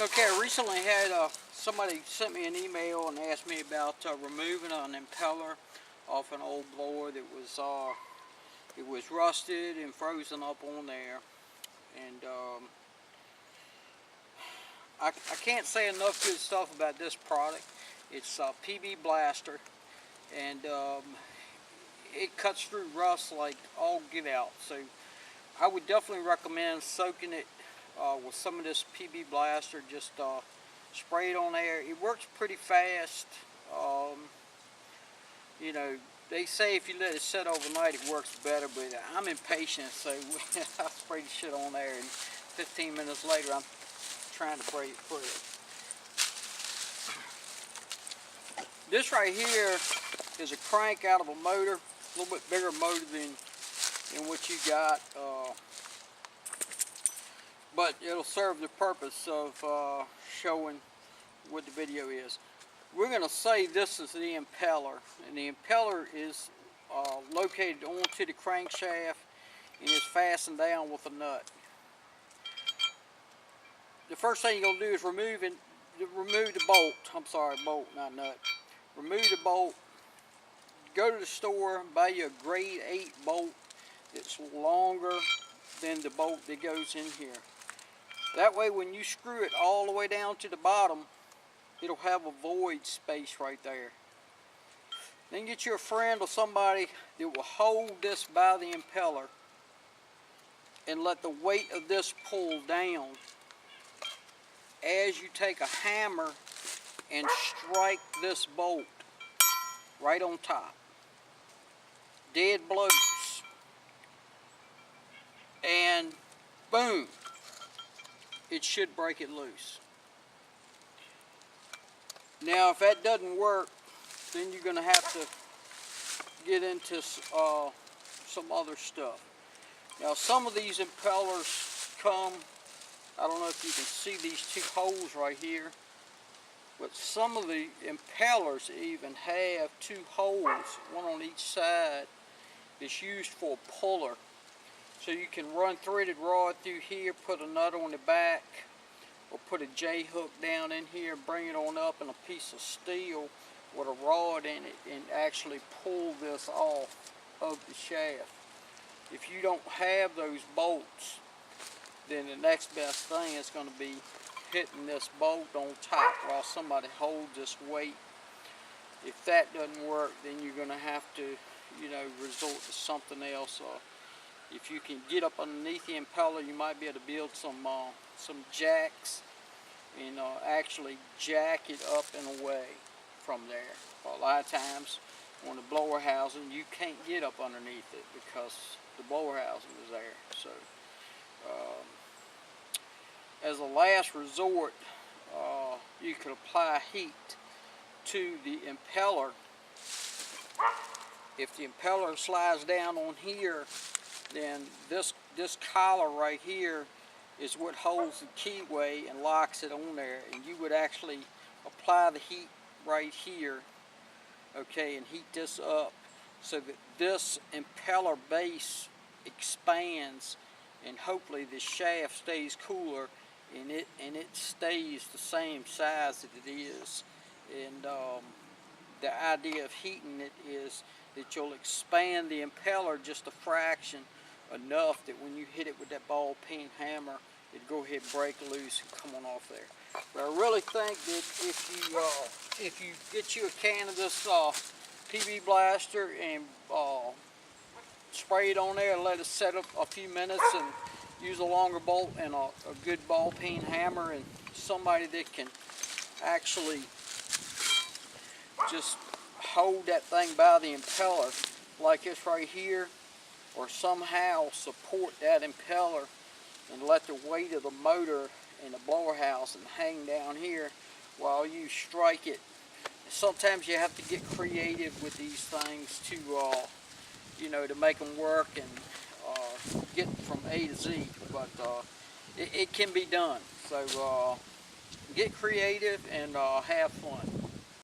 Okay, I recently had somebody sent me an email and asked me about removing an impeller off an old blower that was rusted and frozen up on there. And I can't say enough good stuff about this product. It's PB Blaster, and it cuts through rust like all get out. So I would definitely recommend soaking it with some of this PB Blaster. Just spray it on there. It works pretty fast. You know, they say if you let it set overnight it works better, but I'm impatient, so I spray the shit on there and 15 minutes later I'm trying to put it. This right here is a crank out of a motor, a little bit bigger motor than what you got, but it'll serve the purpose of showing what the video is. We're going to say this is the impeller, and the impeller is located onto the crankshaft and is fastened down with a nut. The first thing you're going to do is remove the bolt. I'm sorry, bolt, not nut. Remove the bolt. Go to the store, buy you a grade 8 bolt that's longer than the bolt that goes in here. That way when you screw it all the way down to the bottom, it'll have a void space right there. Then get you a friend or somebody that will hold this by the impeller and let the weight of this pull down as you take a hammer and strike this bolt right on top. Dead blows. And boom, it should break it loose. Now if that doesn't work, then you're going to have to get into some other stuff. Now some of these impellers come, I don't know if you can see these two holes right here, but some of the impellers even have two holes, one on each side, that's used for a puller. So you can run threaded rod through here, put a nut on the back, or put a J-hook down in here, bring it on up in a piece of steel with a rod in it and actually pull this off of the shaft. If you don't have those bolts, then the next best thing is going to be hitting this bolt on top while somebody holds this weight. If that doesn't work, then you're going to have to, you know, resort to something else. If you can get up underneath the impeller, you might be able to build some jacks and actually jack it up and away from there. A lot of times on the blower housing, you can't get up underneath it because the blower housing is there. So as a last resort, you could apply heat to the impeller. If the impeller slides down on here, then this collar right here is what holds the keyway and locks it on there, and you would actually apply the heat right here, okay, and heat this up so that this impeller base expands and hopefully the shaft stays cooler and it stays the same size that it is. And the idea of heating it is that you'll expand the impeller just a fraction, enough that when you hit it with that ball peen hammer, it'd go ahead and break loose and come on off there. But I really think that if you get you a can of this PB Blaster and spray it on there and let it set up a few minutes and use a longer bolt and a good ball peen hammer and somebody that can actually just hold that thing by the impeller like this right here, or somehow support that impeller and let the weight of the motor and the blower housing hang down here while you strike it. Sometimes you have to get creative with these things to, you know, to make them work and get from A to Z, but it can be done. So get creative and have fun.